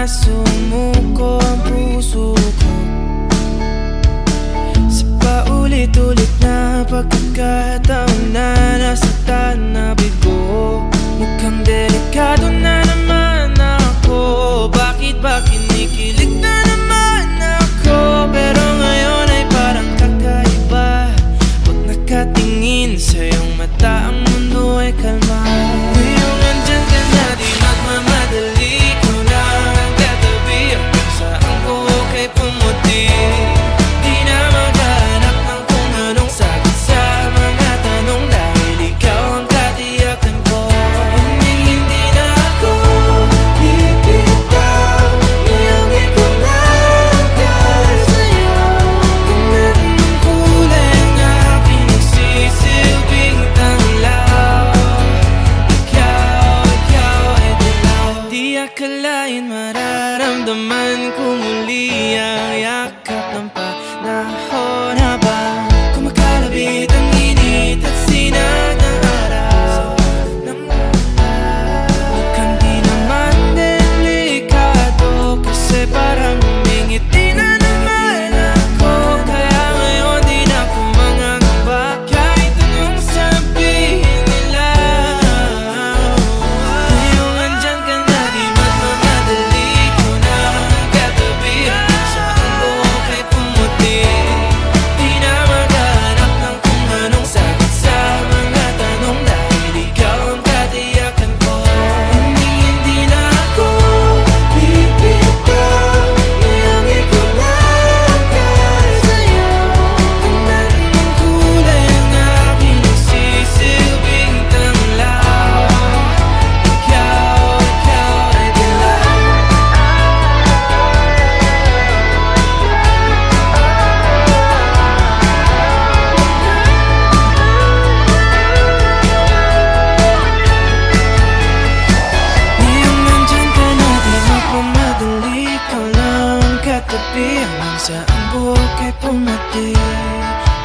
na sumuko ang puso ko sa paulit-ulit na pagkakataon na nasaktan na bigo. Mukhang delikado na naman ako. Bakit ba kinikilig na naman ako? Pero ngayon ay parang kakaiba. Pag nakatingin sa iyong mata, ang mundo ay kalma. Ngayong andyan ka na, di magmamadali. Ikaw lang ang katabi, hanggang saan ko kay pumuti. Di na maghanap ng kung anong sagot sa mga tanong, dahil ikaw ang katiyakan ko. Hindi na ako bibitaw, ngayong ikaw lang sa'yo. Kung anong kulay ang aking nagsisilbing tanglaw, ikaw ay dilaw. Di akalain mararamdaman ko muli ang yakap ng panahon habang kumakalabit ang init at sinag ng araw ng ulan. Mukhang di naman delikado, kasi parang humingiti na naman ako. Kaya ngayon di na ako mangangamba, kahit anong sabihin nila. Ngayong andyan ka na, di magmamadali. Ikaw na ang katabi, hanggang saan ko kay pumuti. Di na maghanap ng kung anong sagot sa mga tanong, dahil ikaw ang katiyakan ko. Hindi na ako bibitaw, ngayong ikaw lang sa'yo. Kung anong kulay ang aking nagsisilbing tanglaw, ikaw ay dilaw. Ngayong nandyan ka na, di magmamadali. Ikaw lang ang katabi, hanggang saan buhok ay pumati.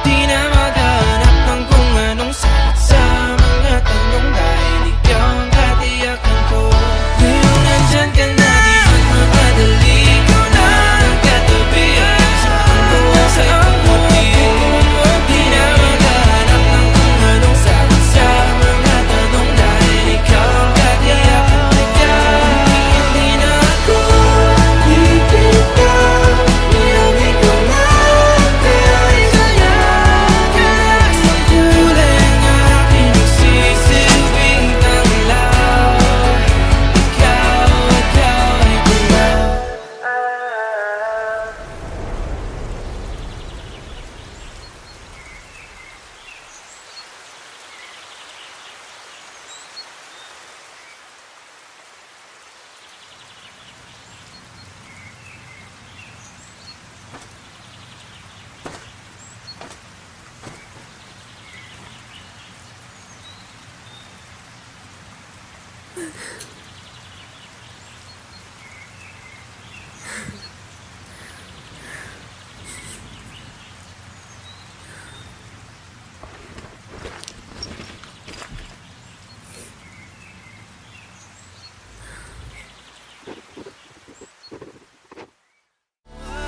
Di na maghanap ng kung anong sagot sa mga tanong, dahil ikaw ang katiyakan ko. Ngayong nandyan ka na, di magmamadali. Ikaw lang ang katabi, hanggang saan buhok ay pumati. Di na maghanap ng kung anong sagot sa mga tanong, dahil ikaw ang katiyakan ko. Hindi na ako bibitaw, ngayong ikaw lang sa'yo. Ang kulay ang aking nagsisilbing tanglaw, ikaw ay dilaw.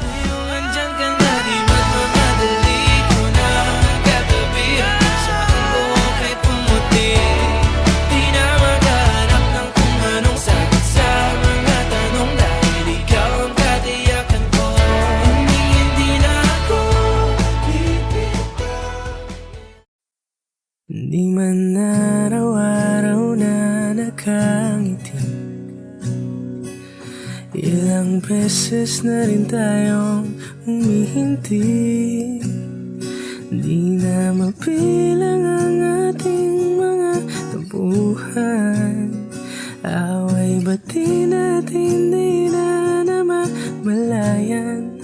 Ngayong andyan ka na, di magmamadali. Ikaw na ang katabi, hanggang saan ko kay pumuti. Di na maghanap ng kung anong sagot sa mga tanong, dahil ikaw ang katiyakan ko. Hindi na ako bibitaw. Di man araw-araw na nakangiti, ilang beses na rin tayong humihinti. Di na mapilang ang ating mga tampuhan. Away bati natin, di na namamalayan.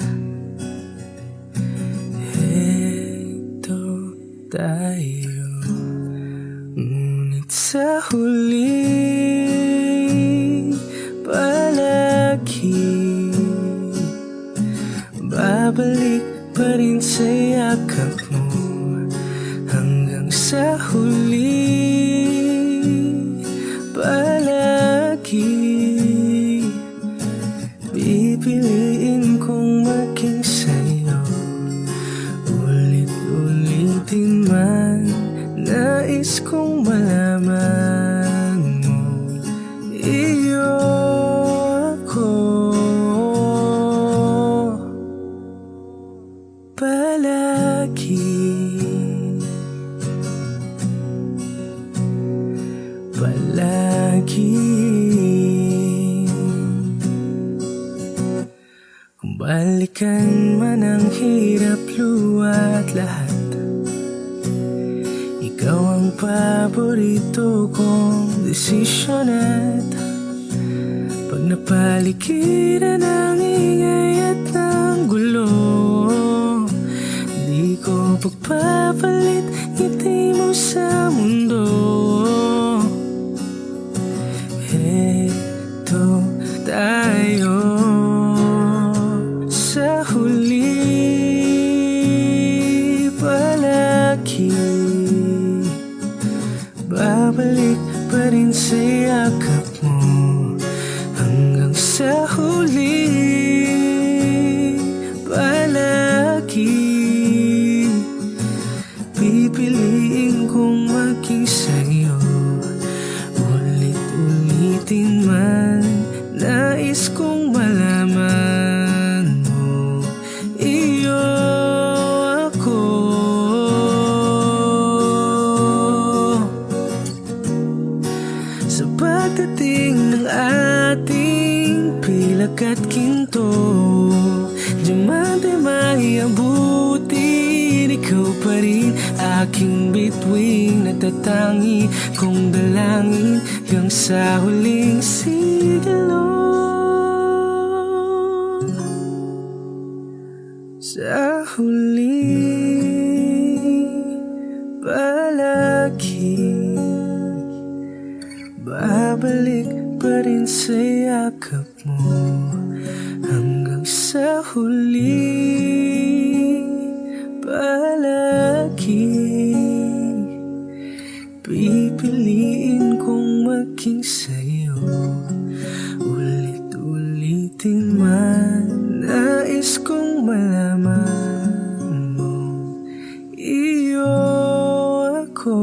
Heto tayo, ngunit sa huli palagi babalik pa rin sa yakap mo, hanggang sa huli palagi man, nais kong malaman mo, iyo ako. Palagi, palagi. Kung balikan man ang hirap, luha at lahat, ikaw ang paborito kong desisyon. At pag napaligiran ng ingay at ng gulo, di ko pagpapalit ngiti mo sa mundo. Heto tayo sa huli, palagi babalik pa rin sa yakap mo hanggang sa huli. Palagi pipiliin kong maging sa'yo, ulit-ulitin man, nais kong malaman mo, iyo ako. Sa pagdating ng ating pilak at ginto, diamante may abutin, ikaw pa rin aking bituin, natatangi kong dalangin hanggang sa huling sigilo. Sa huli, palagi babalik pa rin sa yakap mo hanggang sa huli. Palagi pipiliin kong maging sa'yo, ulit-ulitin man, nais kong malaman mo, iyo ako.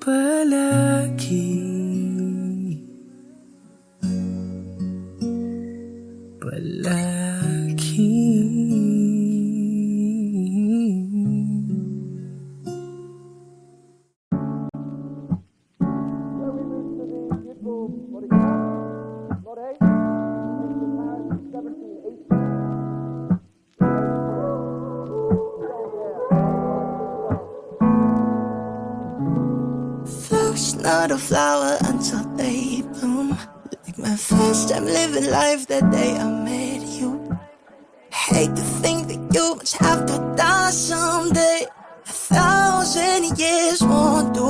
Palagi, palagi. Not a flower until they bloom. Like my first time living life that day I met you. Hate to think that you must have to die someday. 1,000 years won't do.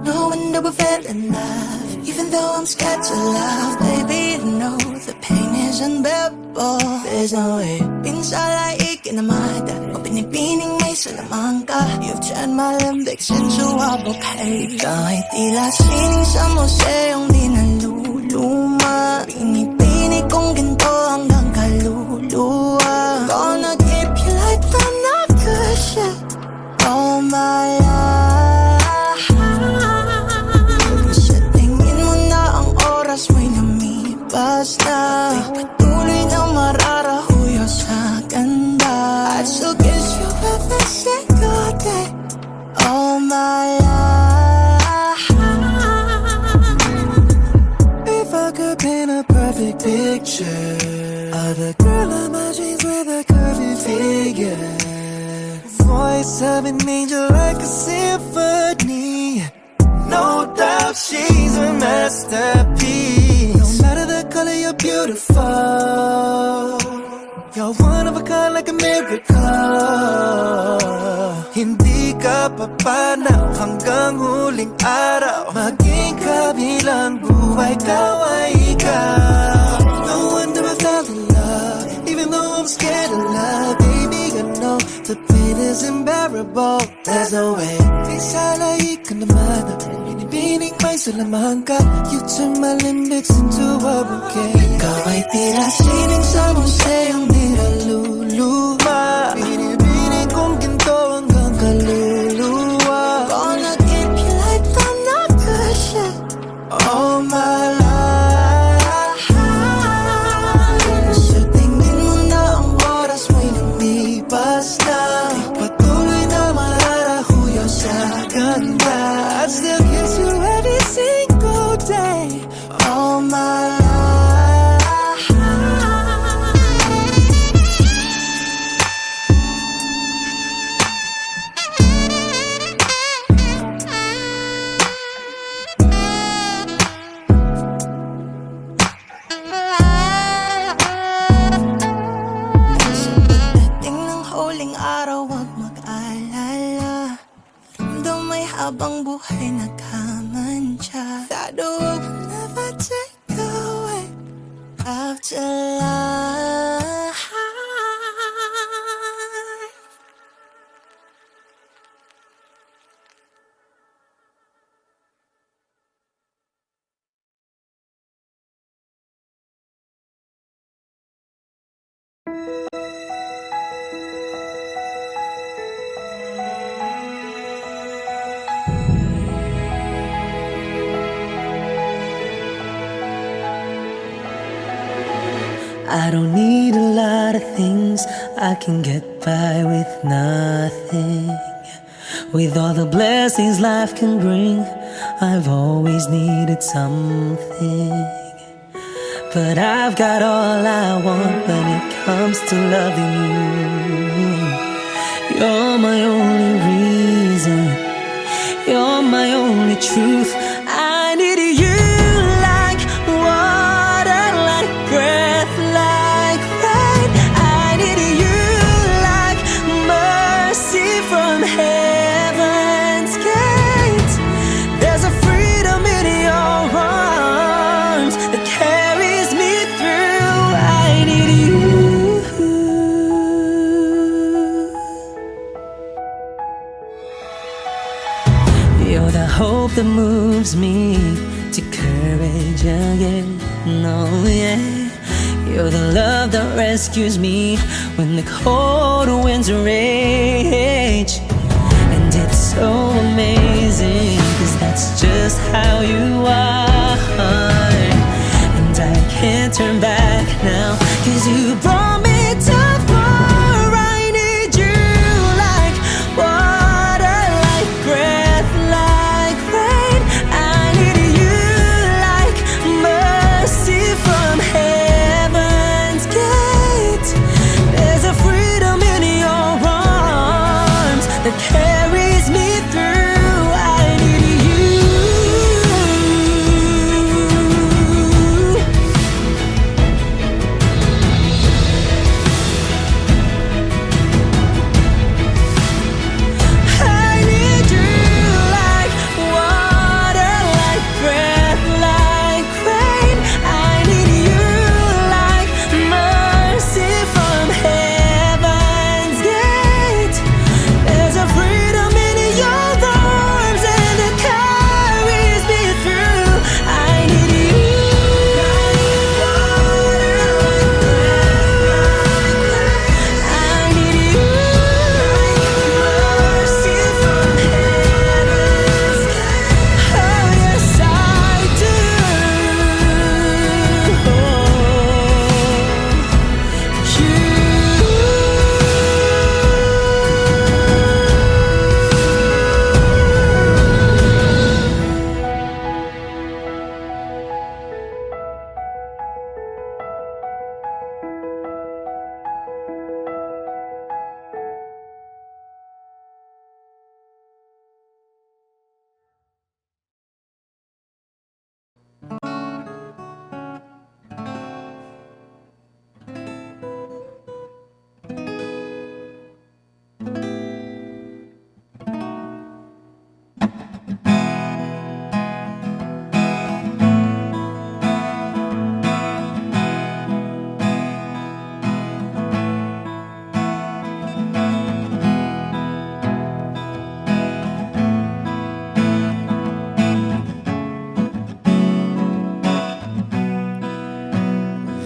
No wonder we fell in love, even though I'm scared to love. Baby, I know the pain is unbearable. There's no way pinsalaig ka na mata, o pinipining may salamang ka. You've turned my limbics into a bouquet. Ikaw ay tila sining sa museong di naluluma. Pinipini kong ginto hanggang kaluluwa. Gonna keep you like the night cushion all my life. Sa tingin mo na ang oras mo'y lumipas na, di patuloy na mararahuyo sa ganda. I'd still kiss you every single day all my life. If I could paint a perfect picture of the girl of my dreams with a curvy figure, voice of an angel like a symphony, no doubt she's a masterpiece. No matter the color, you're beautiful. You're one of a kind like a miracle. Hindi ka papanaw hanggang huling araw. Maging kabilang buhay, ikaw ay ikaw. No wonder I fell in love, even though I'm scared of love. Baby, I know the pain is unbearable. There's no way isalay ka naman. Binibining may salamang ka. You turn my limbics into a bouquet. Ikaw ay tila sining sa museong di naluluma. habang buhay nagkamantya. That the world will never take away after life. I don't need a lot of things, I can get by with nothing. With all the blessings life can bring, I've always needed something. But I've got all I want when it comes to loving you. You're my only reason, you're my only truth. I need you like water, like breath, like rain. I need you like mercy from heaven's gate. There's a freedom in your arms that carries me through. I need you. You're the hope that moves me to courage again. No, yeah. You're the love that rescues me when the cold winds rage. And it's so amazing, 'cause that's just how you are. And I can't turn back now, 'cause you brought me too far. I need you like water, like breath, like rain. I need you like mercy from heaven's gate. There's a freedom in your arms that carries me through. I need you. I need you like water, like breath, like rain. I need you like mercy from heaven's gate. There's a freedom in your arms and it carries me through. I need you. I need you like mercy from heaven's gate. Oh yes I do.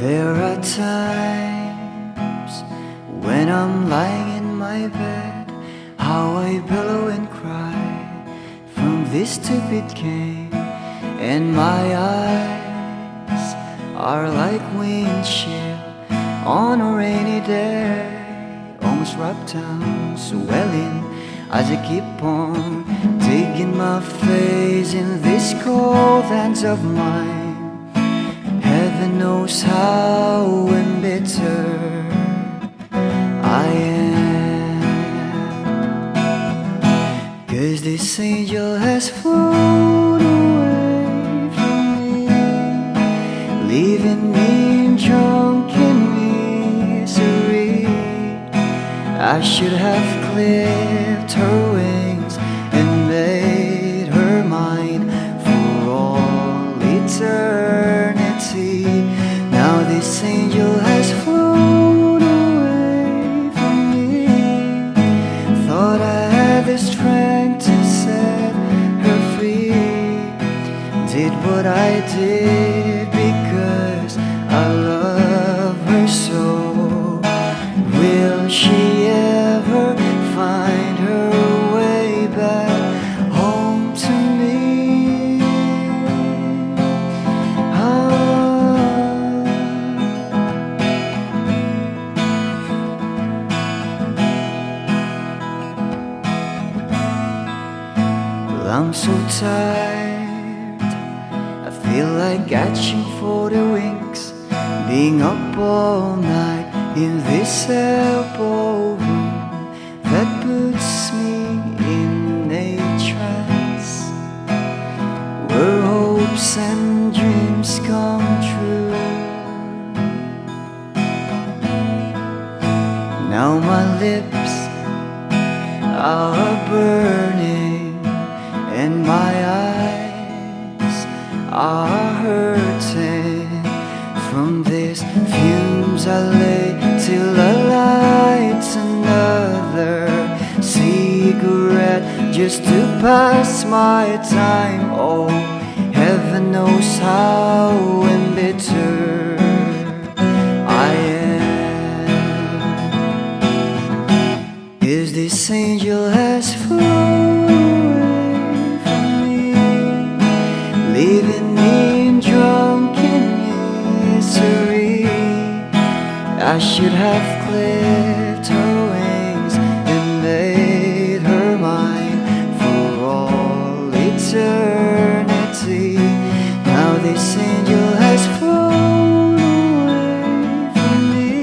There are times when I'm lying in my bed, how I billow and cry from this stupid game, and my eyes are like windshield on a rainy day, almost wrapped down, swelling as I keep on digging my face in these cold hands of mine. Heaven knows how embittered I am, 'cause this angel has flown away from me, leaving me drunken misery. I should have clipped her wings and made this angel has flown away from me. Thought I had the strength to set her free. Did what I did because I love her so. Will she ever find her way back home to me? Well, I'm so tired, I feel like catching for the wings, being up all night in this elbow room that puts me in a trance, where hopes and dreams come true. Now my lips are burning and my eyes are hurting from these fumes. I lay till I light another cigarette just to pass my time. Oh, heaven knows how embittered I am. 'Cause this angel has flown away from me, leaving me in drunken misery. I should have clipped her wings and made her mine for all eternity. Now this angel has flown away from me.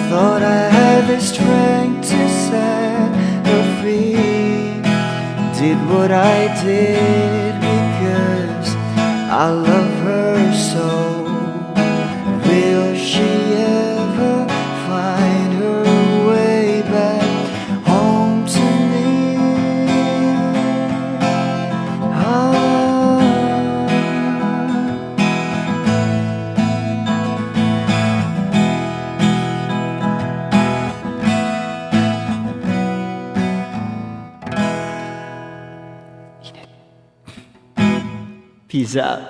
Thought I had the strength to set her free. Did what I did because I love her so. Will she ever find her way back home to me? Peace out.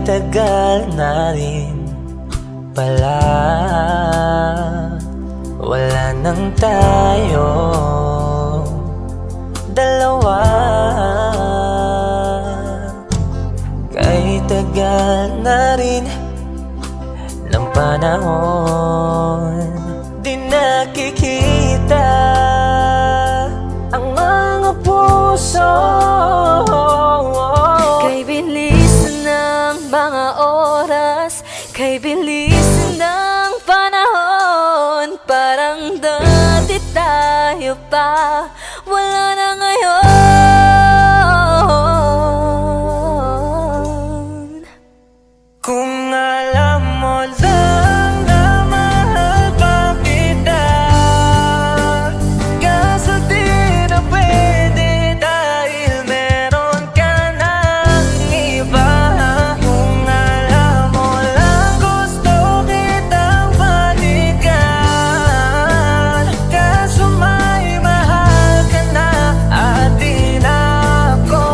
tagal na rin pala wala nang tayo dalawa. Kay tagal na rin ng panahon, di nakikita ang mga puso. Kay bilis ng mga oras, kay bilis ng panahon, parang dati tayo pa, wala na ngayon. Kung alam mo lang na mahal pa kita, kaso di na pwede dahil meron ka ng iba. Kung alam mo lang gusto kitang balikan, kaso may mahal ka na at di na ako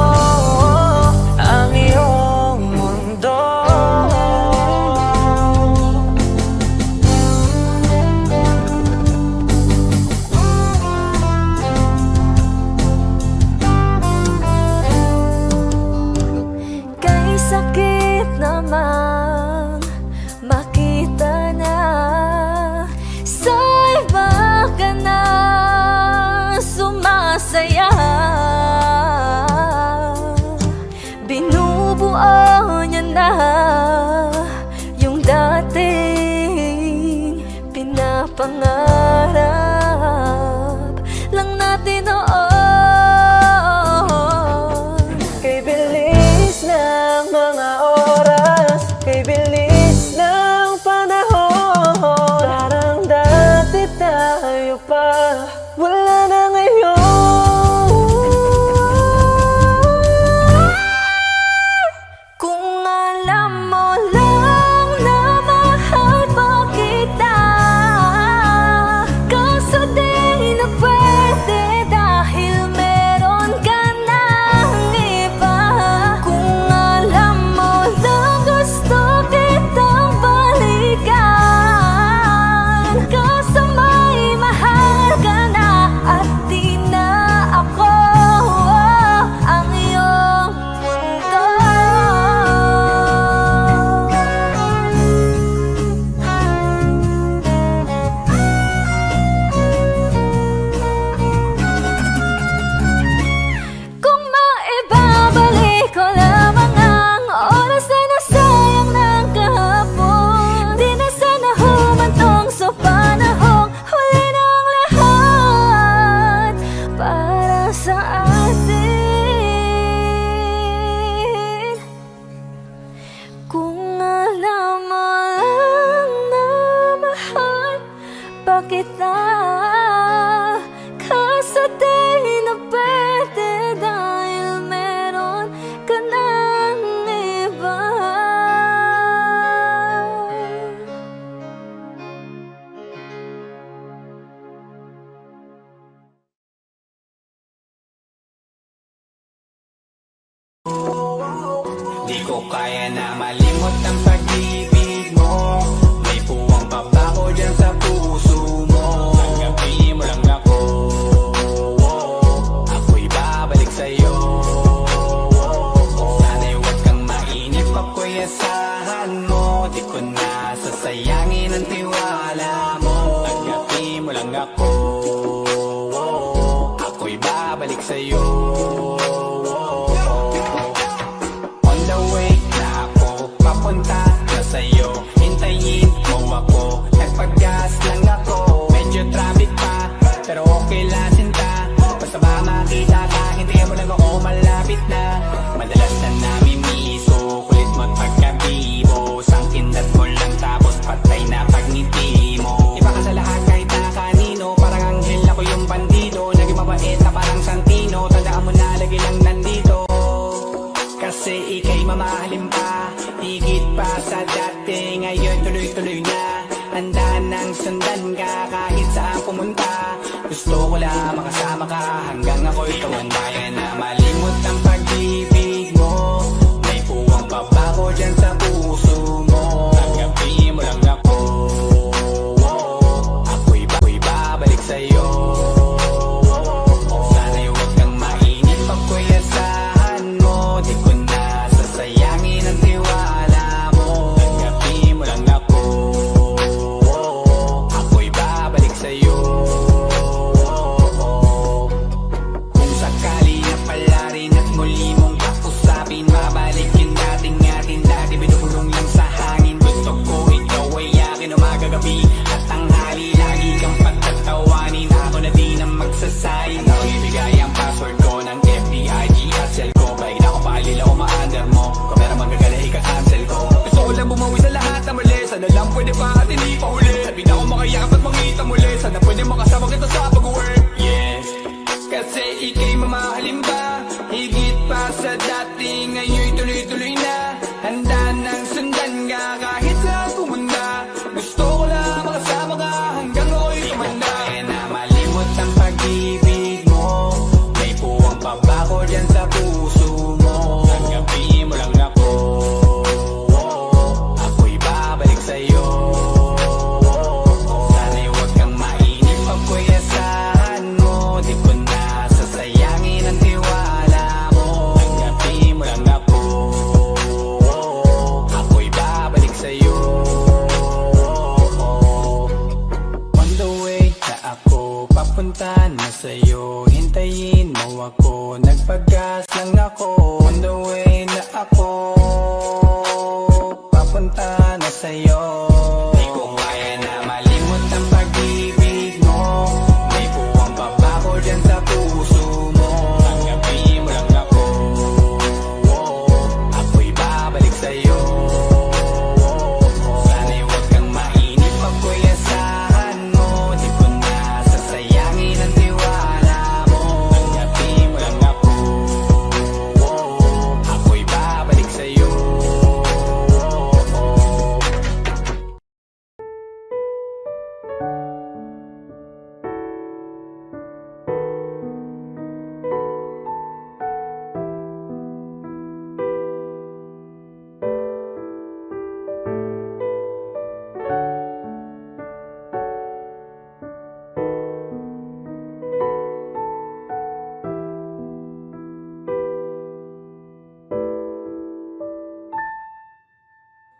ang iyong mundo. Kay sakit namang makita na sa iba ka na sumasaya. Binubuo niya na yung dating pinapangarap lang natin noon. Kay bilis ng mga oras, kay bilis ng panahon, parang dati tayo pa, wala na ngayon. Kung alam mo lang na mahal pa kita, kaso di na pwede dahil meron ka ng iba. Kung alam mo lang gusto kitang balikan, kaso may mahal ka na at di na ako ang iyong mundo. Kung maibabalik ko lamang ang oras na nasayang ng kahapon, di na sana humantong sa panahong huli ng lahat para sa atin. Kung alam mo lang na mahal pa kita, kaso di na pwede dahil meron ka ng iba. Di ko kaya na malimot ang pag-ibig mo. May puwang pabaho dyan sa puso mo. Tanggapin mo lang ako, ako'y babalik sa'yo. Sana'y huwag kang mainip, ako'y asahan mo. Di ko na sasayangin ang tiwala mo. Tanggapin mo lang ako, ako'y babalik sa'yo. On the way na ako, papunta na sa'yo. Hintayin mo ako, nagpag-gas lang ako. Medyo traffic pa, pero okay lang sinta. Basta ba makita ka, hintayin mo lang ako, malapit na. Madalas na namimiso, kulit mo't pagkabibo. Sangkindat mo lang tapos patay na pagngiti mo. Iba ka sa lahat kahit na kanino, parang anghel ako yung bandido. Naging mabait na parang Santino, tandaan mo na lagi lang nandito. Kasi ika'y mamahalin pa, higit pa sa dati. Ngayon tuloy-tuloy na, handa nang sundan ka kahit saan pumunta. Gusto ko lang makasama ka hanggang ako'y tumanda. Kaya na malimot ang pag-ibig mo. May puwang babaho pabako dyan sa puso mo. Tanggapin mo lang ako, ako'y babalik sa'yo. Sana'y huwag kang mainip, ako'y asahan mo. Di ko na sasayangin ang tiwala mo. Tanggapin mo lang ako, ako'y babalik sa'yo. Kung sakali na pala rin at muli mong kausapin, babalikin natin atin dati binubulong lang sa hangin. Gusto ko ikaw ay akin umagabi at tanghali, lagi kang pagtatawanin. Ako na din ang magsasayin. Ako ibigay ang password ko ng FBIG at cell ko. Baik na ako paalila o ma-under mo. Kung meron magagala ika-cancel ko. Gusto ko lang bumawi sa lahat na mali. Sana lang pwede pa at hindi pa huli. Sabi na ako makayakap at makita muli. Sana pwede makasama kita sa pag-work. Yes, kasi ika'y mamahalin ba? Higit pa sa dati, ngayon'y tuloy-tuloy na. Handa nang sundan ka kahit saan pumunta. Gusto ko lang makasama ka hanggang ako'y tumanda. Di ko na malimot ang pag-ibig mo. May puwang pabako dyan sa puso mo. Tanggapin mo lang ako, ako'y babalik sa'yo. Sana'y huwag kang mainip, ako'y asahan mo. Di ko na sasayangin ang tiwala mo. Tanggapin mo lang ako, ako'y babalik sa'yo. On the way na ako, papunta na sa'yo. Hintayin mo ako, nagpagas lang ako. On the way na ako, papunta na sa'yo. Di ko kaya na malimot ang pag-ibig mo. May puwang pabako dyan sa puso mo. Tanggapin mo lang ako, ako'y babalik sa'yo. Sana'y huwag kang mainip, ako'y asahan mo. Di ko na sasayangin ang tiwala mo. Tanggapin mo lang ako, ako'y babalik sa'yo.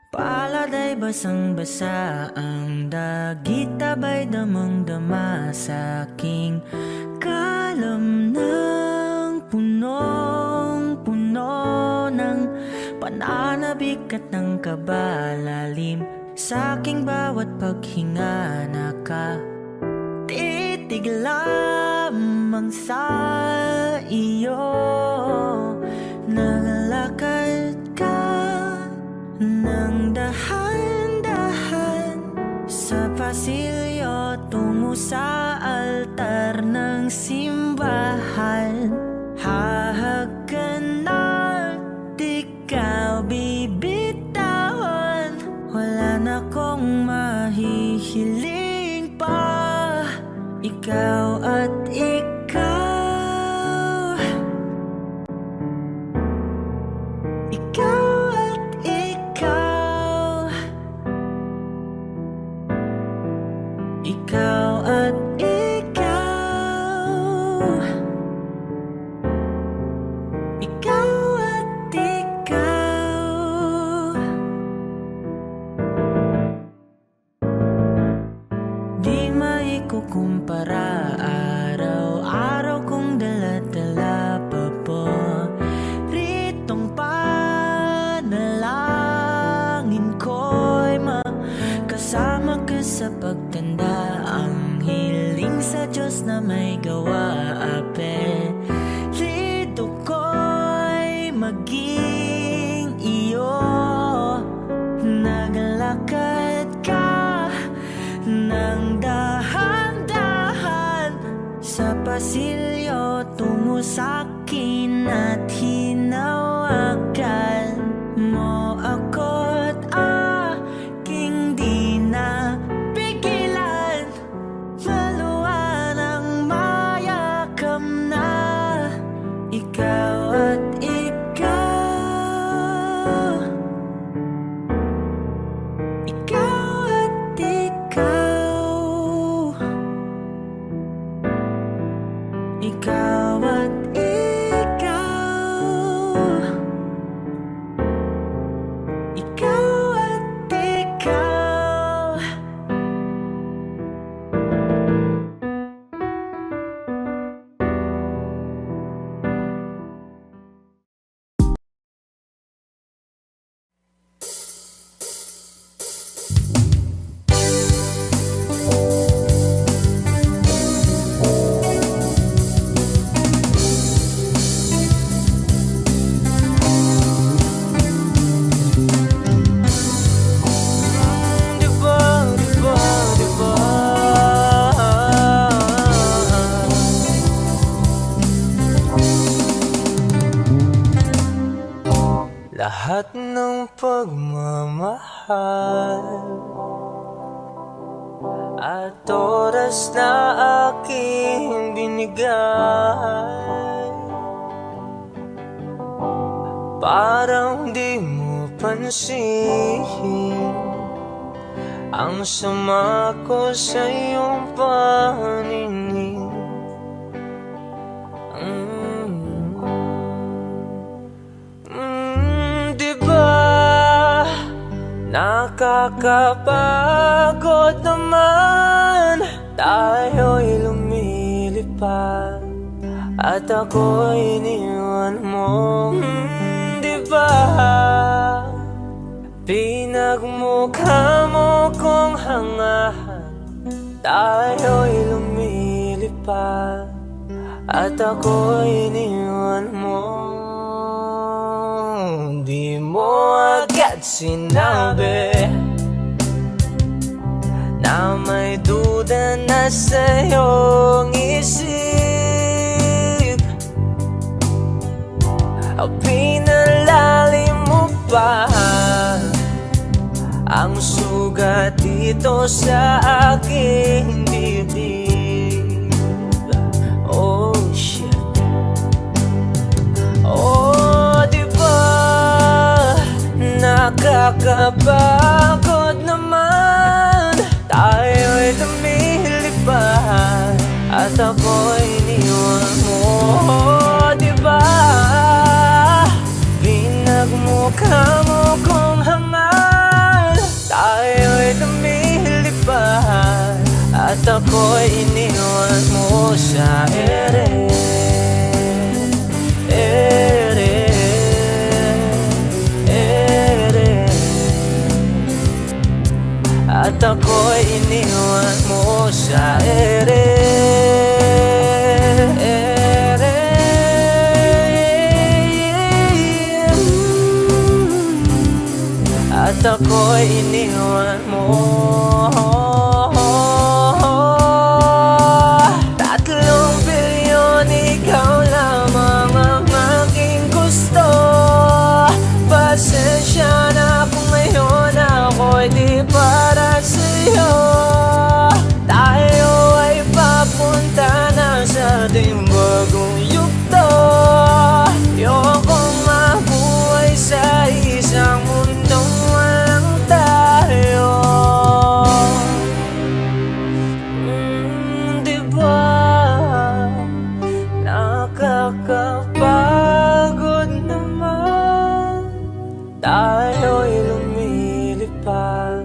Palad ay basang-basa, ang dagit abay damang-dama sa aking kalam ng punong-puno ng pananabik at ng kabalalim. Sa aking bawat paghinga nakatitig lamang sa iyo. Nagalakad ka nang dahan-dahan sa pasilyo tungo sa altar ng simbahan. Hahagan at ikaw bibitawan. Wala na kong mahihiling pa. Ikaw at ikaw. Ikaw at ikaw. Ikaw at ikaw. Ikaw at ikaw. Di maikukumpara, araw-araw kong dala-dala pa po ritong panalangin ko'y makasama ka sa pagtanda. Ang hiling sa Diyos na may gawa, apelido ko'y maging iyo. Naglakad ka ng dahan-dahan sa pasilyo tungo sa'kin at hinawakan mo ako't aking di na pigilan. Maluwan ang mayakam na ikaw at ikaw. lahat ng pagmamahal at oras na aking binigay. Parang di mo pansin ang sama ko sa iyong paningin. Diba nakakapagod naman, tayo'y lumilipad at ako'y iniwan mo. Diba pinagmukha mo kong hangahan, tayo'y lumilipad at ako'y iniwan mo. Di mo agad sinabi na may duda na sa iyong isip. Pinalalim mo pa ang sugat dito sa aking dibdib. Oh shit. Oh, diba nakakapagod naman, tayo'y lumilipad at ako'y iniwan mo. Diba pinagmukha mo kong hangal, tayo'y lumilipad at ako'y iniwan mo sa ere. At ako'y iniwan mo sa ere. At ako'y iniwan mo. 3 bilyon, ikaw lamang ang aking gusto. Pasensya na kung ngayon ako'y di para sa'yo. Tayo ay papunta na sa ating bagong yugto. Ayokong mabuhay sa isang mundong walang tayo. Diba nakakapagod naman, tayo'y lumilipad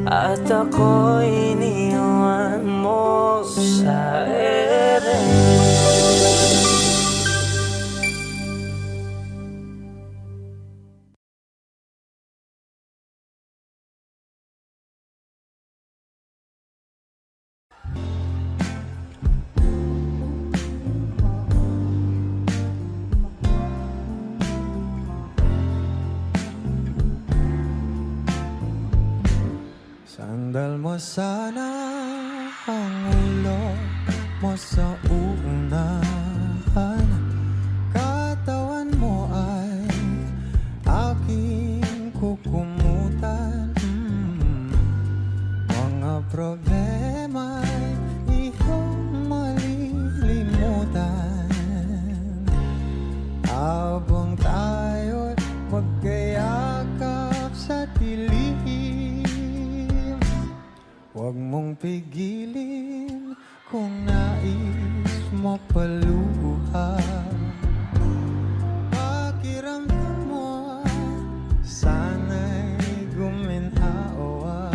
at ako'y iniwan mo sa ere. Sandal mo sana ang ulo mo sa uunahan, katawan mo ay aking kukumutan. Mga problema'y iyong malilimutan habang tayo'y magkayakap sa dilim. Huwag mong pigilin kung nais mo paluha. Pakiramdam mo sana'y guminhawa.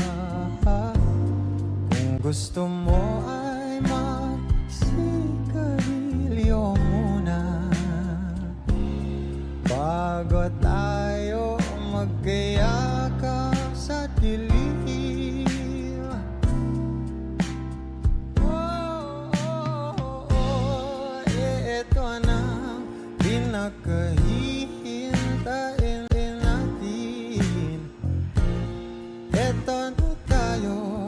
Kung gusto mo ay magsigarilyo muna bago tayo magkayakap sa dilim. Pinakahihintayin natin, eto na tayo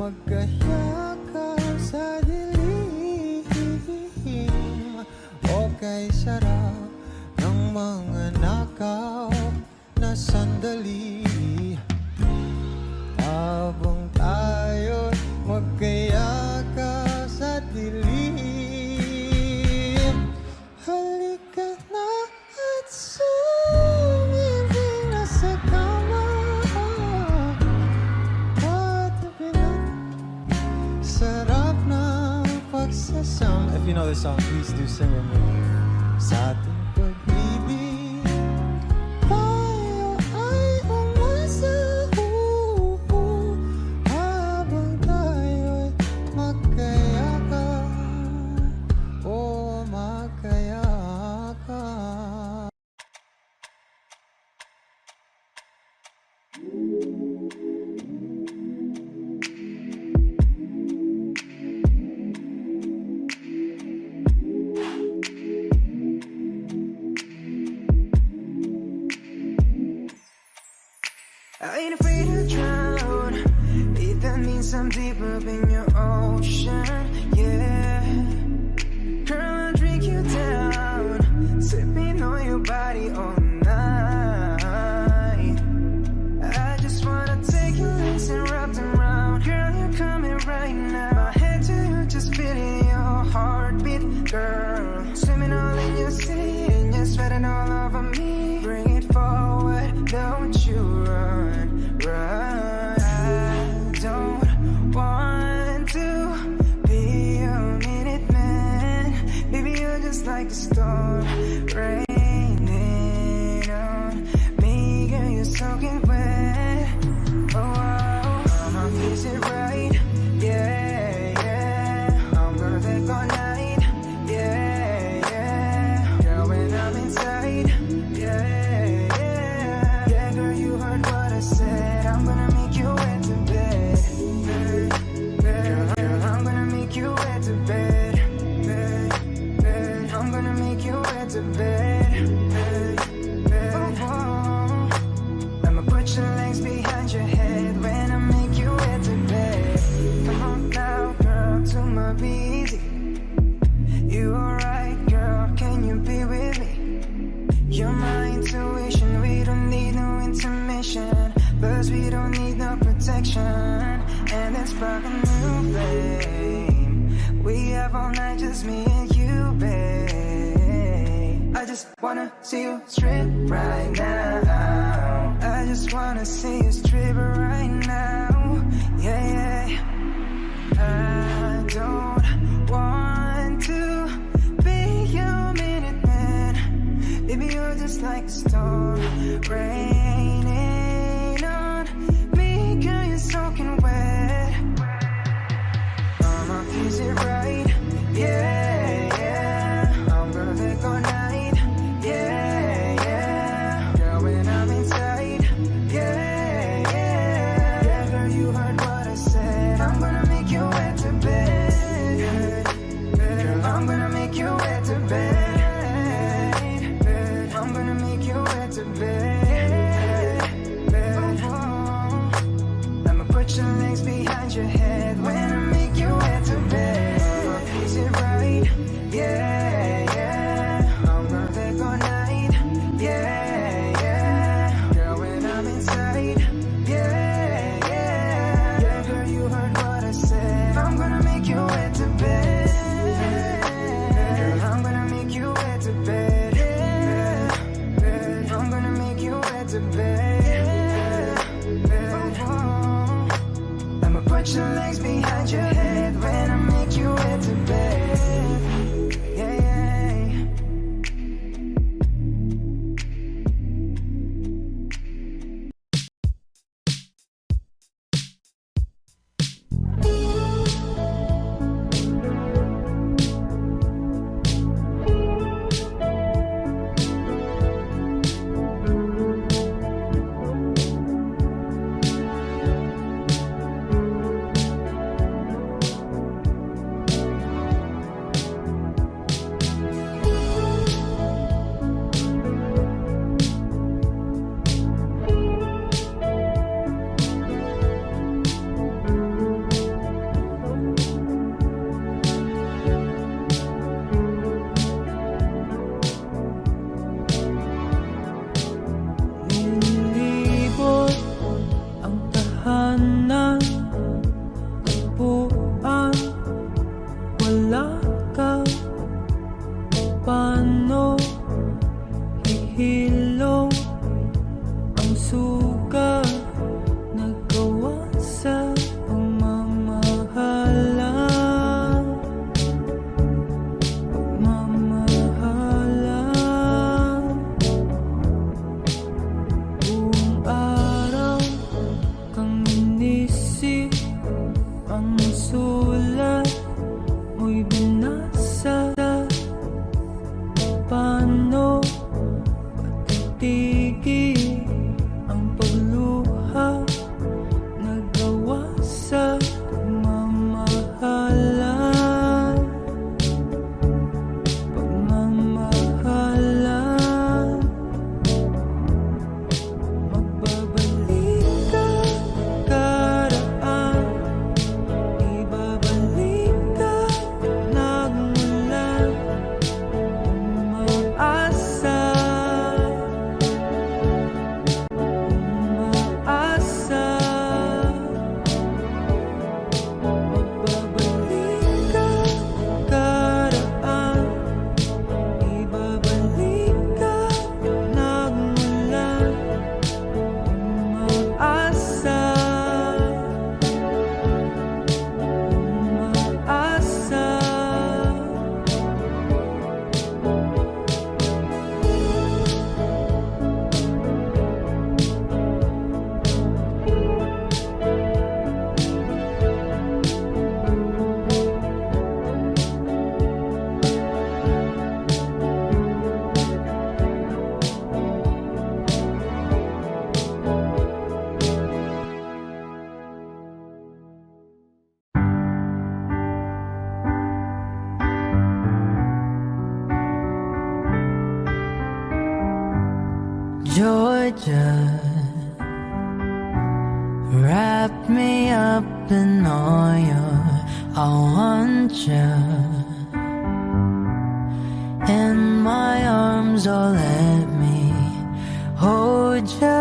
magkayakap sa dilim. O kay sarap ng mga nakaw sandali habang tayo'y magkayaka sa dilim. Halika na at sumibig na sa kama, patabi na, sarap na pagsasama. If you know this song, please do sing with me. Sa ating pag-ibig, tayo ay umasa, habang tayo'y magkayaka, o magkayaka. I ain't afraid to drown. If that means I'm deep up in your ocean, yeah. Girl, I'll drink you down, sipping on your body all night. I just wanna take your legs and wrap them around. Girl, you're coming right now. My head to you, just feeling your heartbeat, girl. Swimming all in your sea, and you're sweating all over me. Bring it forward, don't you run, run. I don't want to be a minute man. Baby, you're just like a storm raining on me. Girl, you're soaking wet. Oh, is it right? Yeah, yeah. I'm gonna take all night. Yeah, yeah. Girl, when I'm inside. Yeah, yeah. Yeah, girl, you heard what I said. I'm gonna make you wet to bed. Girl, I'm gonna make you wet to bed. I'm gonna make you wet to bed. Oh, I'ma put your legs behind your head when I make you wet to bed. Come on now, girl, to my busy. You alright, girl? Can you be with me? You're my intuition. We don't need no intermission. Plus we don't need no protection. And let's spark a new flame. We have all night, just me and you, babe. I just wanna see you strip right now. I just wanna see you strip right now. Yeah, yeah. I don't want to be your minute man. Baby, you're just like a storm raining on me. Girl, you're soaking wet. Mama, is it right? Yeah, yeah. I'm gonna take all night. Yeah, yeah. Girl, when I'm inside. Yeah, yeah. Yeah, girl, you heard what I said. I'm gonna make you wet to bed. Girl, I'm gonna make you wet to bed. I'm gonna make you wet to bed. Oh, I'ma put your legs behind your head when I make you wet to bed. Is it right? Yeah, yeah. I'm gonna take all night. Yeah, yeah. Girl, when I'm inside. Yeah, yeah. Yeah, girl, you heard what I said. I'm gonna make you wet to bed. Girl, I'm gonna make you wet to bed. I'm gonna make you wet to bed. Oh, I'ma put your legs behind your head when I make you wet to bed. Yeah, yeah. Georgia, wrap me up in all your, I want you in my arms, oh let me hold you.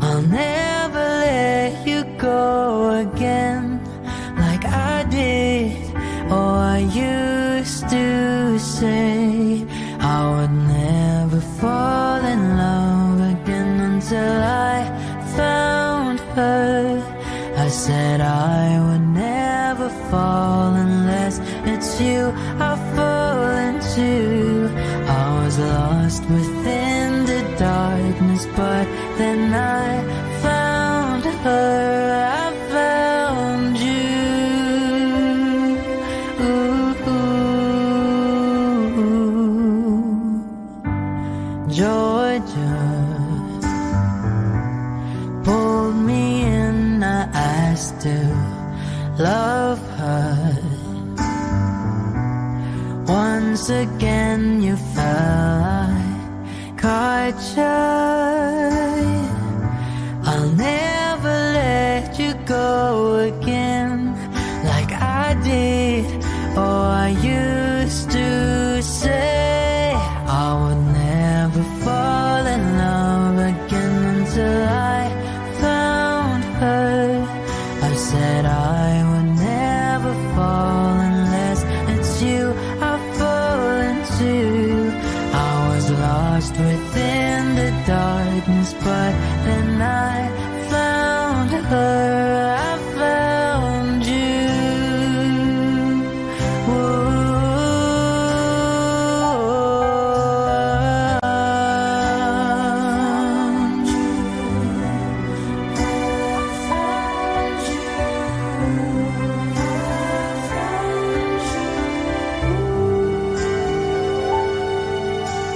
I'll never let you go again like I did. Oh, I used to say I would never fall in love again until I found her. I said I would never fall unless it's you I fall into. I was lost within the darkness, but then I found her. I found you. Georgia pulled me in, I asked to love her. Once again you fell, I caught you. I'll never let you go again like I did. Oh, I used to say I would never fall in love again until I found her. I said I would never fall unless it's you I fall into. I was lost within the darkness, but then I found her. I found you.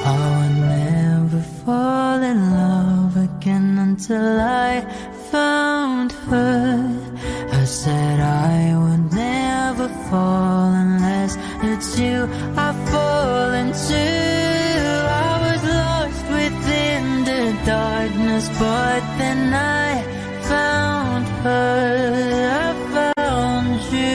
I would never fall in love again until I found her. I said I would never fall unless it's you I fall into. I was lost within the darkness, but then I found her. I found you.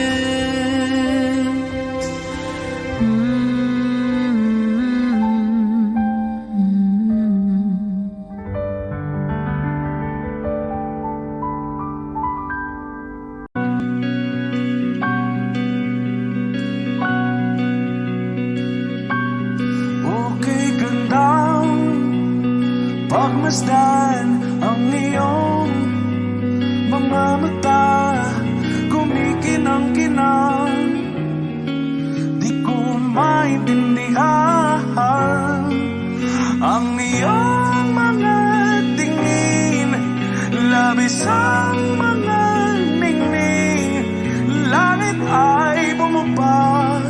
Okay, gandang pagmasdan ang iyong mga mata, kumikinang-kinang, di ko maintindihan ang iyong mga tingin, labis ang mga ningning, langit ay bumaba,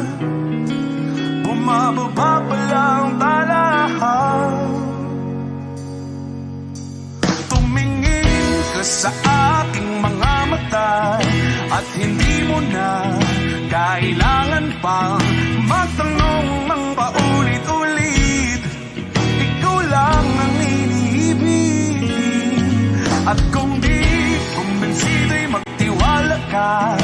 bumababa pa lang talahan. Tumingin ka sa aking mga mata at hindi mo na kailangan pang magtanong ng paulit-ulit. Ikaw lang ang iniibig, at kung di kumbinsido'y magtiwala ka.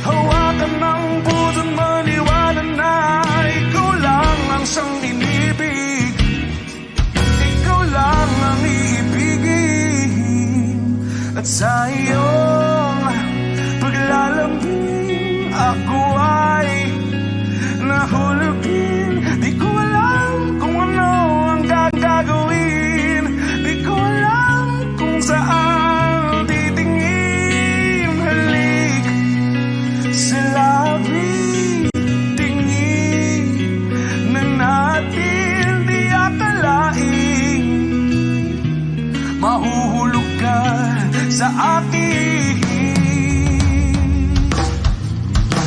Hawakan ng puso't maniwala na ikaw lang ang siyang inibig. Ikaw lang ang iibigin, at sa iyong paglalambing ako ay nahulugin. Di ko alam kung ano ang gagawin, di ko alam kung saan titingin. Halik sa labi, tingin na natin di akalain, mahuhulog ka sa akin.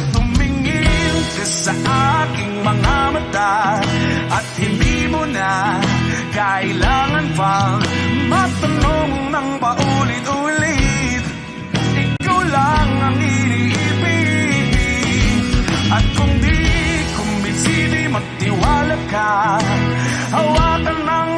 Tumingin ka sa aking mga mata at hindi mo na kailangan pang matanong ng paulit-ulit. Ikaw lang ang iniibig, at kung di kumbinsido'y magtiwala ka. Hawakan ng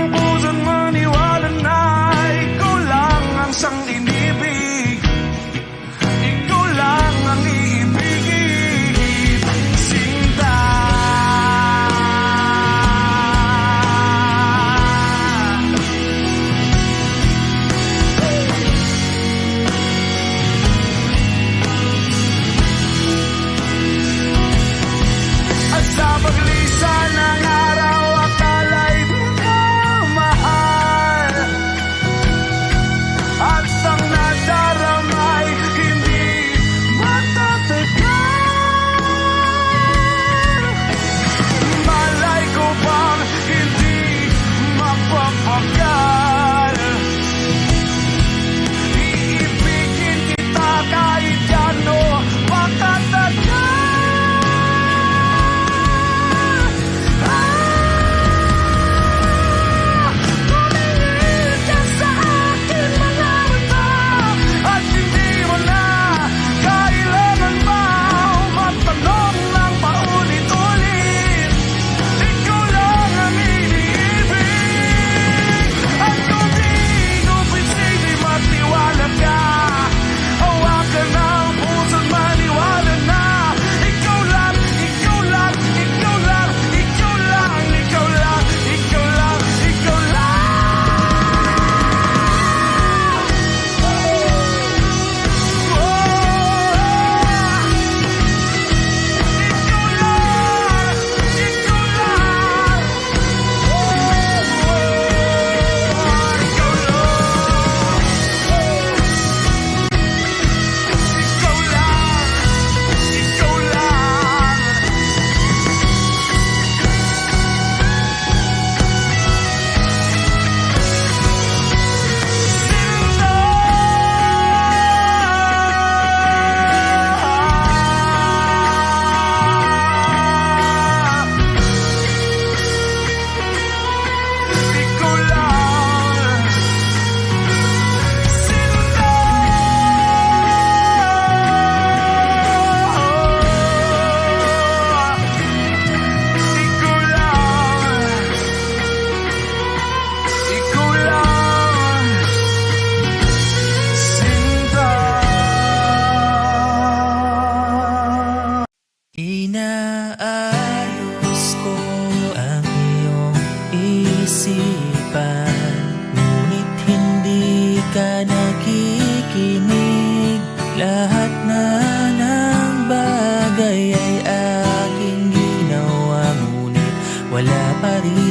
Lahat na ng bagay ay aking ginawa, ngunit wala pa rin.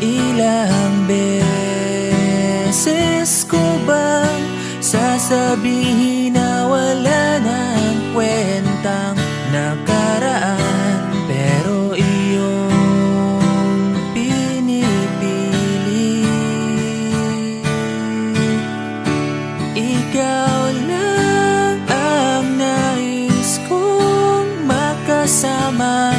Ilang beses ko bang sasabihin na wala nang kwentang nakaraan, pero iyong pinipili. Ikaw lang ang nais kong makasama.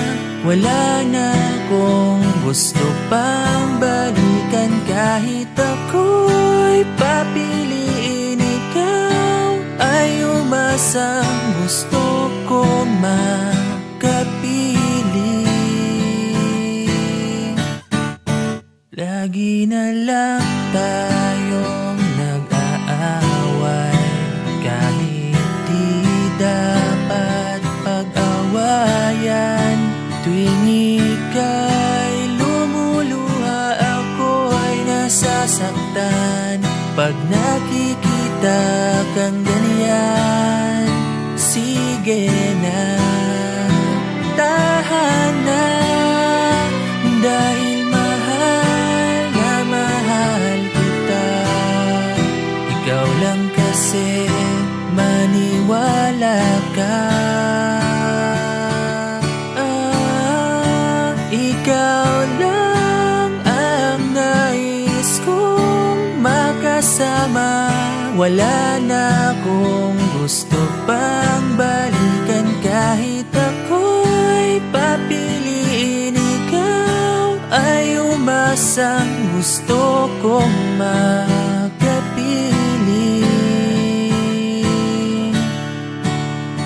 Wala na akong gusto pang balikan, kahit ako'y papiliin. Ikaw ay umasang gusto kong makapili. Lagi na lang tayong nag-aaway, kahit di dapat pag-awayan. Tuwing ika'y lumuluha, ako ay nasasaktan. Pag nakikita kang ganyan, sige na, tahan na. Dahil mahal na mahal kita. Ikaw lang kasi, maniwala ka. Ikaw lang ang nais kong makasama. Wala na akong gusto pang balikan, kahit ako'y papiliin. Ikaw ay umasang gusto kong makapili.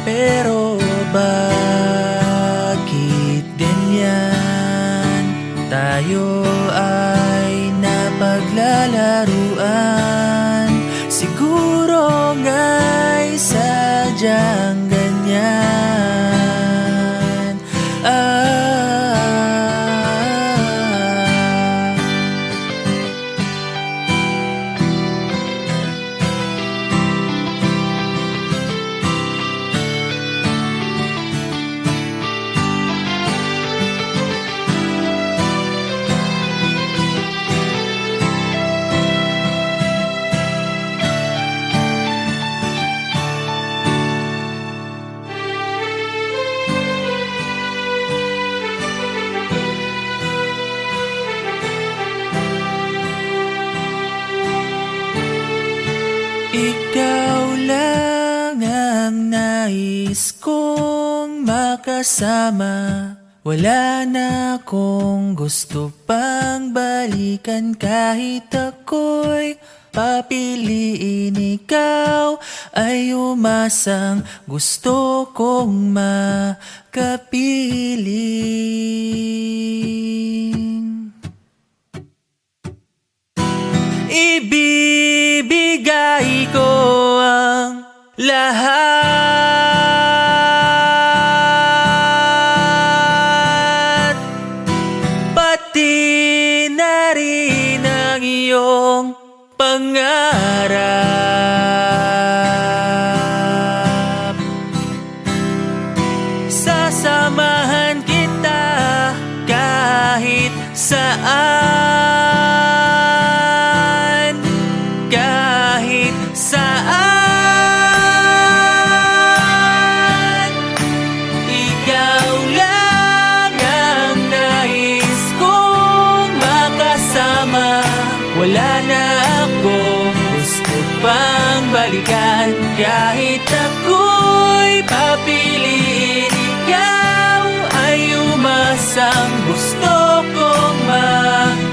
Pero bakit ganyan? Tayo ay napaglalaruan. Siguro nga'y sadyang ganyan. Ikaw lang ang nais kong makasama. Wala na akong gusto pang balikan, kahit ako'y papiliin. Ikaw ay umasang gusto kong makapiling. Ibibigay ko ang lahat, pati na rin ang iyong pangarap. Sasamahan kita kahit saan, kahit saan. Ikaw lang ang nais kong makasama. Wala na akong gusto pang balikan, kahit ako'y papiliin. Ikaw ay umasang gusto kong makapili.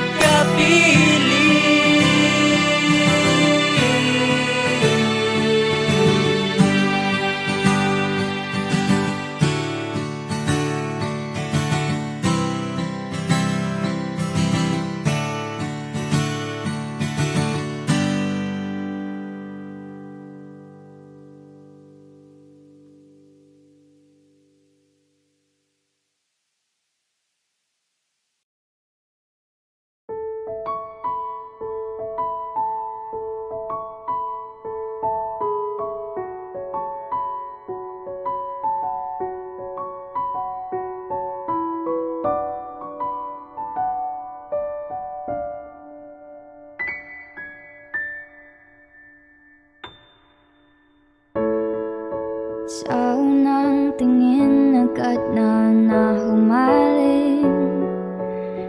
Sa unang tingin agad na nahumaling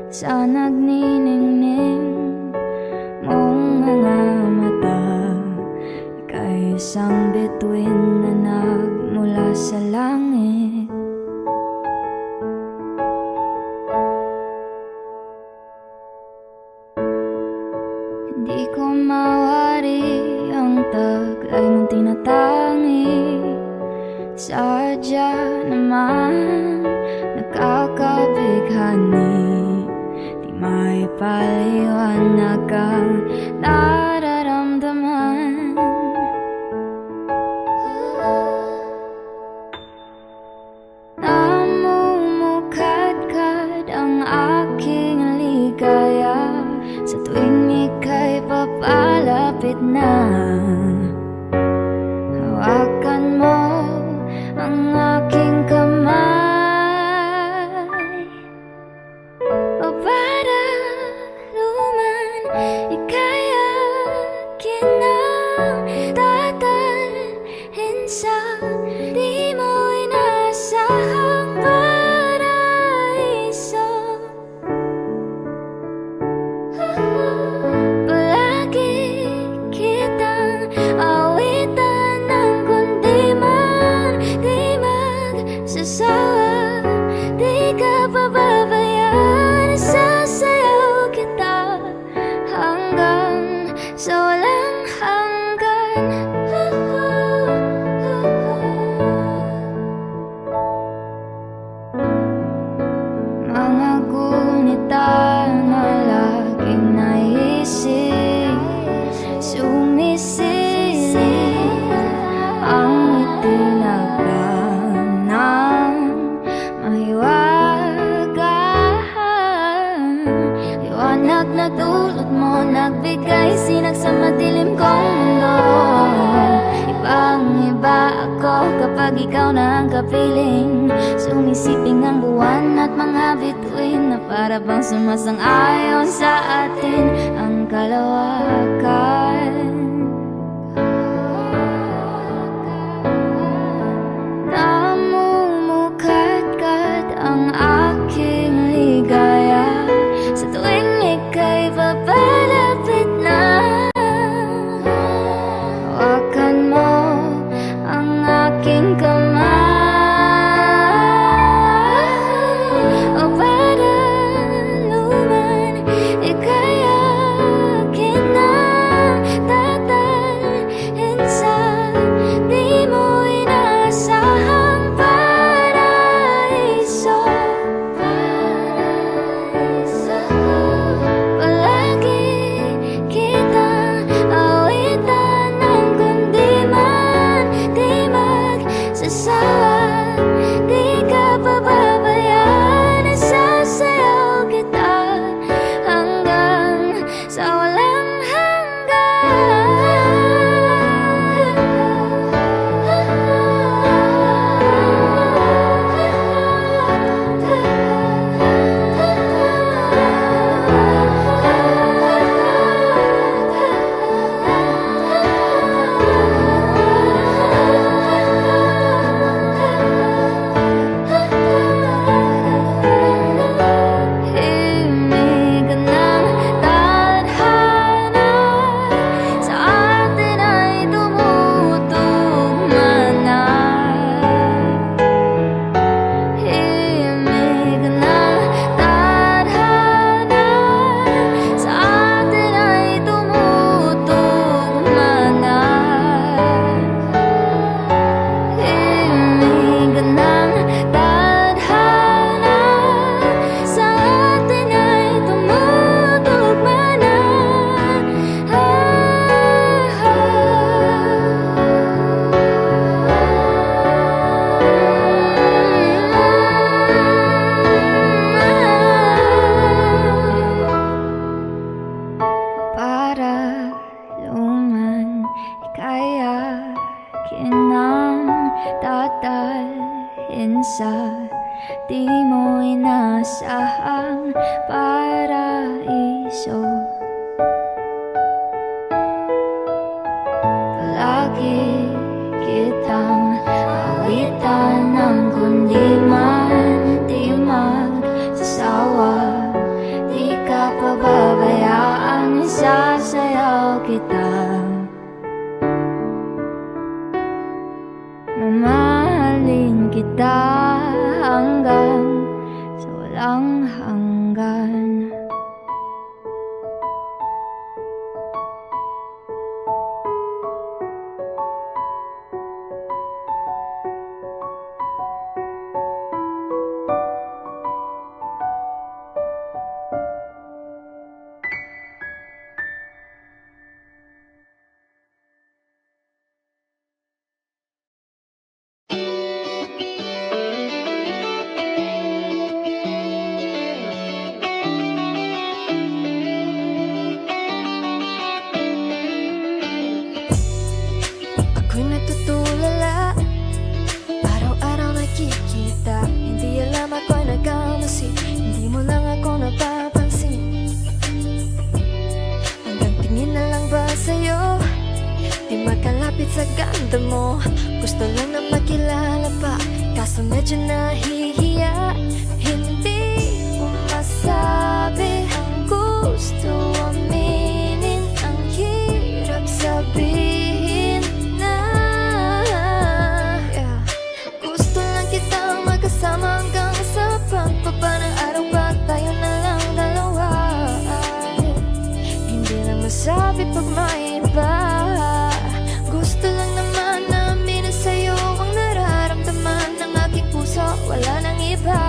sa nagniningning mong mga mata. Ika'y isang bituin na nagmula sa langit. Hindi ko mawari ang taglay mong tinatangi. Sadya naman nakakabighani, di may paliwanag ang nararamdaman. Namumukadkad ang aking ligaya sa tuwing ika'y papalapit na. Hawakan mo ang aking kamay, o para luman ika'y akin nang dadalhin sa di mo inasahang paraiso. Palagi kitang awitan ng kundi man di magsasawa, di ka pababayaan. Sasayaw kita hanggang sa walang hanggan. Mga gunita na laging naisip, sumisilip ang itinagdan ng mahiwagaan. Liwanag na dulot mo, nagbigay sinag sa madilim kong mundo. Ibang iba ako kapag ikaw na ang kapiling. Sumisiping ang buwan at mga bituin na para bang sumasang-ayon sa atin ang kalawakan. Namumukadkad ang aking ligaya sa tuwing ika'y papalapit na. Hawakan mo ang aking kamay, o para luman ika'y akin nang dadalhin sa di mo inasahang paraiso. Palagi kitang awitan ng kundi man di magsasawa, di ka pababayaan. Sasayaw kita hanggang sa walang himig ng tadhana sa atin ay tumutugma na. Himig ng tadhana sa atin ay tumutugma na. Himig ng tadhana sa atin ay tumutugma na. Para luman ika'y akin nang dadalhin sa di mo inasahang paraiso. Palagi kitang awitan pagitan ng kundi man di magsasawa. Di ka pababayaan, isasayaw kita. Mamahalin kita hanggang sa walang hanggan. Ako'y natutulala, araw-araw nakikita. Hindi alam ako'y nagkamasi, hindi mo lang ako napapansin. Hanggang tingin na lang ba sa'yo, di makalapit sa ganda mo. Gusto lang na makilala pa, kaso medyo nahihiya. Hindi mo masabi ang gusto aminin, ang hirap sabihin na yeah. Gusto lang kitang magkasama hanggang sa pagbaba ng araw pa tayo na lang dalawa. Hindi lang masabi pag may iba. Gusto lang naman namin na sa'yo ang nararamdaman ng aking puso, wala nang iba.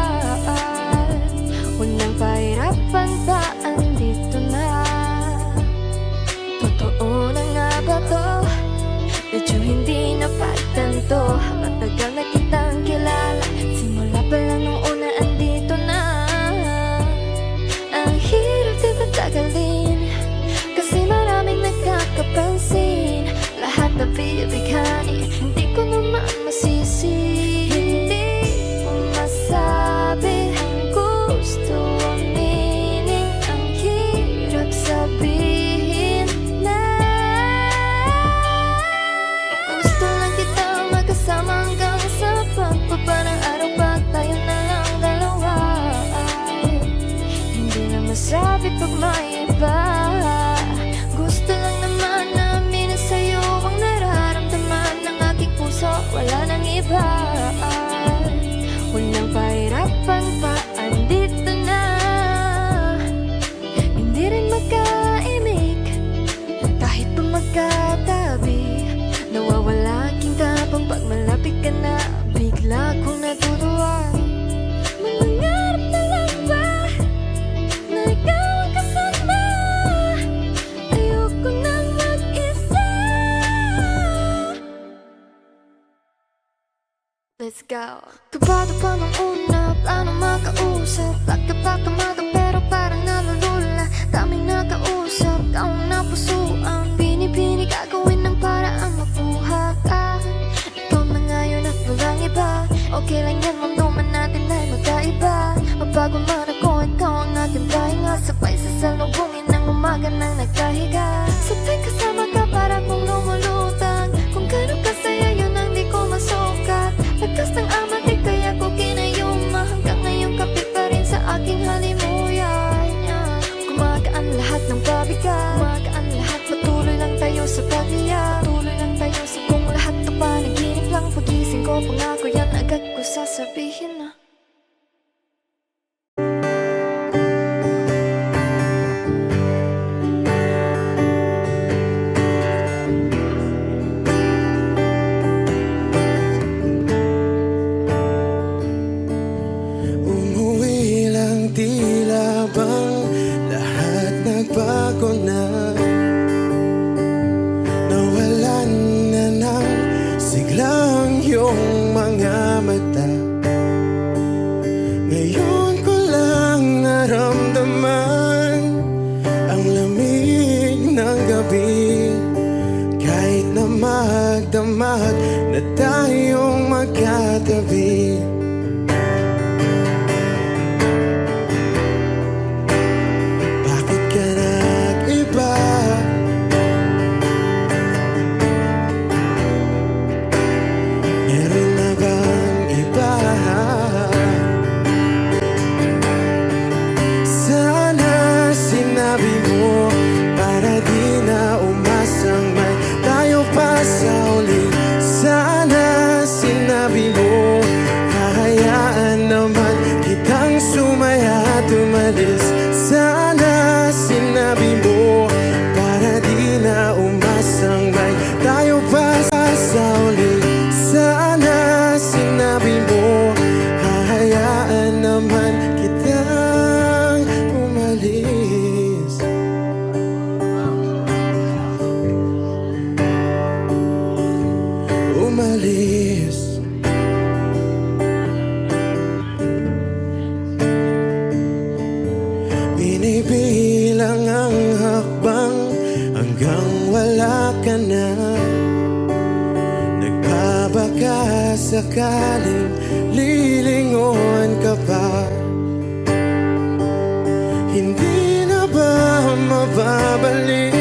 Huwag nang pahirapan pa, andito na. Totoo na nga ba to? Medyo hindi napagtanto. Matagal na kitang kilala, simula pa lang nung una andito na. Ang hirap di patagalin, kasi maraming nagkakapansin. Lahat na bibighani, hindi ko naman masisi. Hindi mo masabi ang gusto aminin, ang hirap sabihin na gusto lang kitang magkasama hanggang sa pagbaba ng araw pa tayo na lang dalawa. Hindi na masabi pag may iba. Gusto lang naman namin na sa'yo ang nararamdaman ng aking puso, wala nang iba. Huwag nang pahirapan pa, andito na. Hindi rin magkaimik, kahit pa magkatabi. Nawawala aking tapang pag malapit ka na, bigla kong natutuwa. Manangarap na lang ba na ikaw ang kasama? Ayoko nang mag-isa. Let's go. Kabado pa nung una, plano makausap. Pagkapakamado pero parang nalulula. Daming nakausap, taong napusuan. Pinipini gagawin ng paraan makuha ka. Ikaw na ngayon at walang iba. Okay lang yan, mamdaman natin ay magkaiba. Mabago man ako, ikaw ang aking pahinga. Sabay sasalubungin ng umaga nang nagkahiga. Sabay kasama ka para kong lumulutang. Kung gano'n kasaya yun ang di ko masukat. Lakas ng amat di kaya ko kinayuma. Hanggang ngayon kapit pa rin sa aking halimuyan. Gumagaan lahat ng pabigat, gumagaan lahat, patuloy lang tayo sa paghiyak. Patuloy lang tayo sa kung lahat to panaginip lang. Pagising ko pangako yan agad ko sasabihin na. Umuwi lang, tila bang lahat nagbago na. Nawalan na ng siglang iyong mga mata. Ngayon ko lang naramdaman ang lamig ng gabi. Kahit na magdamag na tayong magkatabi. Bakit ka nag-iba? Meron na ba umalis. Binibilang ang hakbang hanggang wala ka na. Nagbabaka sakaling lilingon ka pa. Hindi na ba mababalik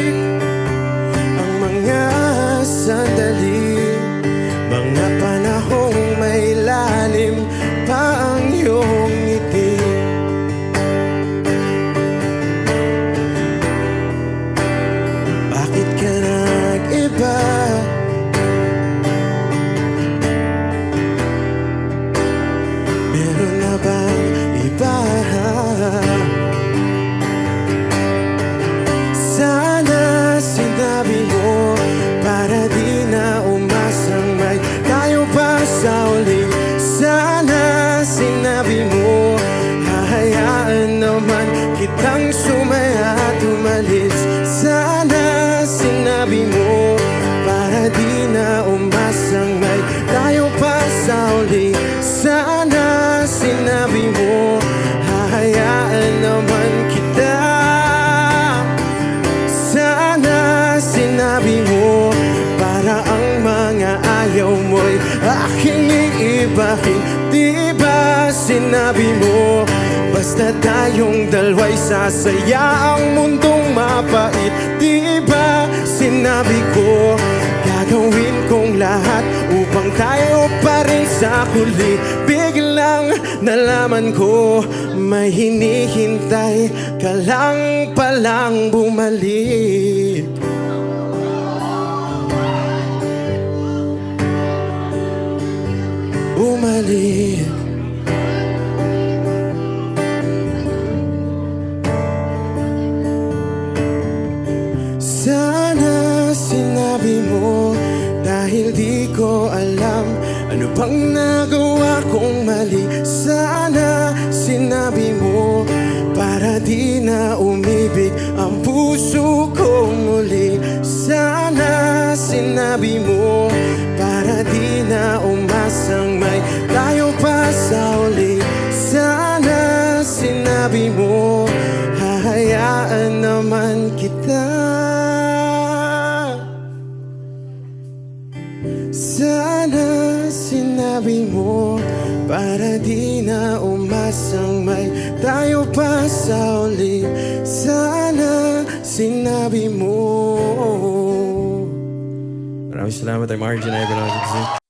ang mga sandali, mga panahong may lalim pa ang iyong ngiti? Bakit ka nag-iba? Meron na bang iba? Sana sinabi mo para di na umasang may tayo pa sa uli. Sana sinabi mo hahayaan naman kitang sumaya at umalis. Sana sinabi mo para di na umasang may tayo pa sa uli. Sana sinabi mo hahayaan naman kita. Sana sinabi mo para ang mga ayaw mo'y aking iibahin. Di ba sinabi mo basta tayong dalawa'y sasaya ang mundong mapait? Di ba sinabi ko gagawin kong lahat upang tayo pa rin sa huli? Biglang nalaman ko may hinihintay ka lang palang bumalik. Bumalik. Sana sinabi mo dahil di ko alam ano bang nagawa kong mali. Sana sinabi mo para di na umibig ang puso ko muli. Sana sinabi mo para di na umasang may tayo pa sa uli. Sana sinabi mo hahayaan naman kita. Sana sinabi mo para di na umasang may tayo pa sa uli. Sana sinabi mo. Maraming salamat, I'm Arjun Ivan.